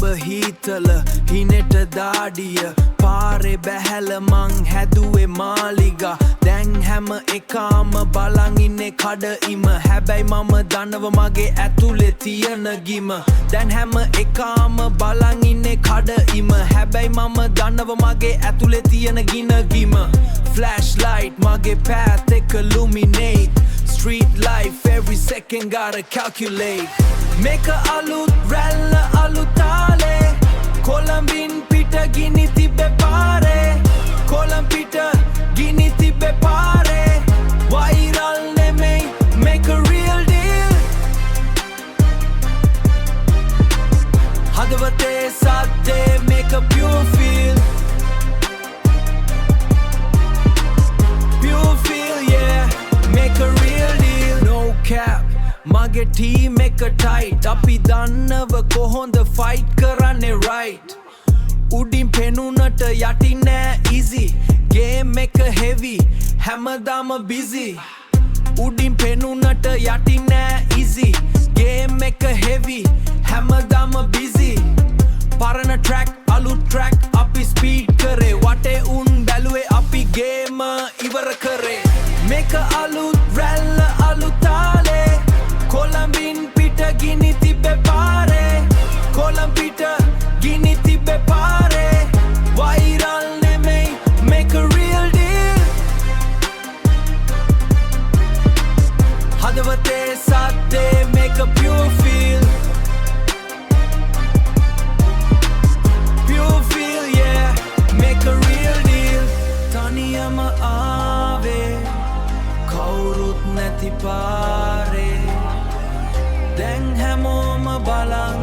අඹ හීතල හිනෙට දාඩිය පාරේ බැහැල මං හැදුවේ මාලිගා දැන් හැම එකාම බලන් ඉන්නේ කඩඉම හැබැයි මම දන්නව මගේ ඇතුලේ තියෙන ගිම දැන් හැම එකාම බලන් ඉන්නේ කඩඉම හැබැයි මම දන්නව මගේ ඇතුලේ තියෙන ගින flashlight මගේ path එක illuminate street life every second gotta calculate make a අලුත් රැල්ල අලුතාලේ කොළඹින් පිට ගිනි තිබ්බේ පාරේ කොළඹ පිට ගිනි තිබ්බේ පාරේ viral නෙමෙයි make a real deal හදවතේ සද්දේ make a pure feel make a real deal no cap mage team එක tight අපි දන්නව කොහොඳ fight කරන්නේ right උඩින් පෙනුනට යටින් නෑ easy game එක heavy හැමදාම busy උඩින් පෙනුනට යටින් නෑ easy game එක heavy හැමදාම busy පරණ track අලුත් track අපි speed කරේ වටේ උන් බැලුවේ අපි game ඉවර කරේ make a අලුත් රැල්ල අලුතාලේ කොළඹින් පිට ගිනි තිබ්බේ පාරේ කොළඹ පිට ගිනි තිබ්බේ පාරේ viral නෙමෙයි make a real deal හදවතේ සද්දේ make a pure feel yeah make a real deal තනියම ආවේ කවුරුත් නැති පාරේ දැන් හැමෝම බලන්